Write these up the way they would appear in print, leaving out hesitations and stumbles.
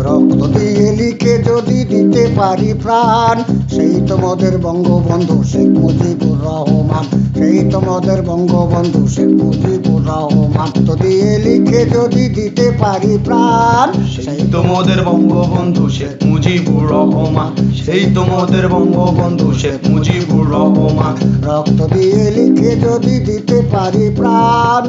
রক্ত দিয়ে লিখে যদি দিতে পারি প্রাণ, সেই তো মোদের বঙ্গবন্ধু শেখ মুজিবুর রহমান। সেই তো মোদের বঙ্গবন্ধু শেখ মুজিবুর রহমান। রক্ত দিয়ে লিখে যদি দিতে পারি প্রাণ, সেই তো মোদের বঙ্গবন্ধু শেখ মুজিবুর রহমান। সেই তো মোদের বঙ্গবন্ধু শেখ মুজিবুর রহমান। রক্ত দিয়ে লিখে যদি দিতে পারি প্রাণ।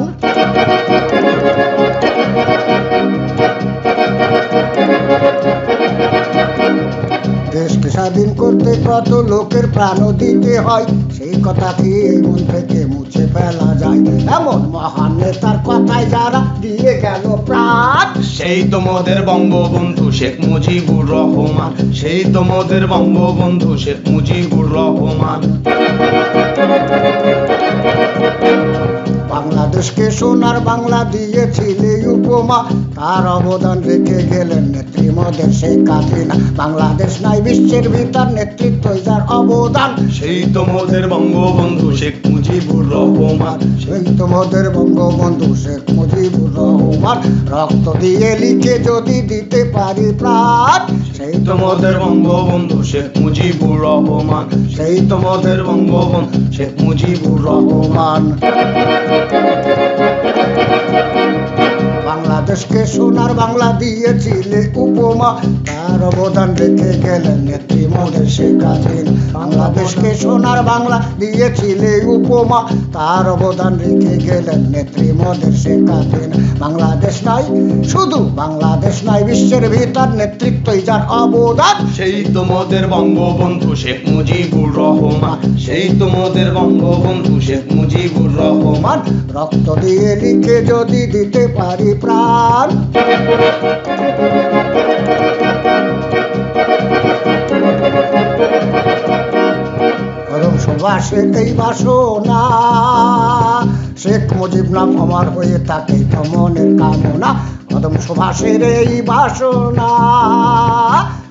দেশকে স্বাধীন করতে কত লোকের প্রাণও দিতে হয়, সেই কথা কি এই মন থেকে মুছে ফেলা যায়? এমন মহান নেতার কথায় যারা দিয়ে গেল প্রাণ, সেই তো মোদের বঙ্গবন্ধু শেখ মুজিবুর রহমান। সেই তো মোদের বঙ্গবন্ধু শেখ মুজিবুর রহমান। বাংলাদেশকে সোনার বাংলা দিয়েছিলে উপমা, তার অবদান রেখে গেলেন নেত্রী মোদের শেখ হাসিনা। বাংলাদেশ নাই বিশ্বের ভিতর, নেতৃত্ব যার অবদান, সেই তো মোদের বঙ্গবন্ধু শেখ মুজিবুর রহমান। সেই তো মোদের বঙ্গবন্ধু শেখ মুজিবুর রহমান। রক্ত দিয়ে লিখে যদি দিতে পারি প্রাণ, সেই তো মোদের বঙ্গবন্ধু শেখ মুজিবুর রহমান। সেই তো মোদের বঙ্গবন্ধু শেখ মুজিবুর রহমান। বাংলাদেশকে সোনার বাংলা দিয়েছিলে উপমা, তার অবদান রেখে গেলেন নেত্রী মোদের শেখ হাসিনা। বাংলাদেশকে সোনার বাংলা দিয়েছিলে উপমা, তার অবদান রেখে গেলেন নেত্রী মোদের শেখ হাসিনা। বাংলাদেশ নাই, শুধু বাংলাদেশ নাই বিশ্বের ভিতর, নেতৃত্বই যার অবদান, সেই তো মোদের বঙ্গবন্ধু শেখ মুজিবুর রহমান। সেই তো মোদের বঙ্গবন্ধু শেখ মুজিবুর রহমান। রক্ত দিয়ে লিখে যদি দিতে পারি প্রাণ। সুভাষের এই বাসনা, শেখ মুজিব নাম আমার হয়ে থাকে তো মনের কামনা। কদম সুভাষের এই বাসনা,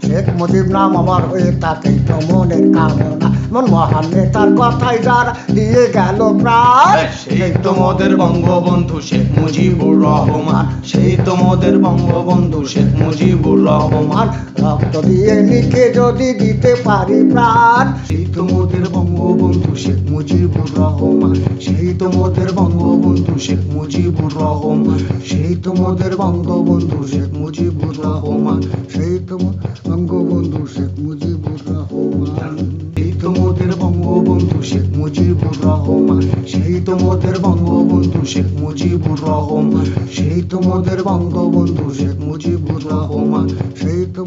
শেখ মুজিব নাম আমার হয়ে থাকে তো মনের কামনা। মন মহান নেতার কথায় যারা দিয়ে গেল প্রাণ, সেই তো মোদের বঙ্গবন্ধু শেখ মুজিবুর রহমান। সেই তো মোদের বঙ্গবন্ধু শেখ মুজিবুর রহমান। রক্ত দিয়ে লিখে যদি দিতে পারি প্রাণ, সেই তো মোদের বঙ্গবন্ধু শেখ মুজিবুর রহমান। সেই তো মোদের বঙ্গবন্ধু শেখ মুজিবুর রহমান। সেই তো মোদের বঙ্গবন্ধু শেখ মুজিবুর রহমান। সেই তো বঙ্গবন্ধু শেখ মুজিবুর রহমান। সেই তো মোদের বঙ্গবন্ধু শেখ মুজিবুর রহমান। সেই তো মোদের বঙ্গবন্ধু শেখ মুজিবুর রহমান। সেই তো মোদের বঙ্গবন্ধু শেখ মুজিবুর রহমান। সেই তো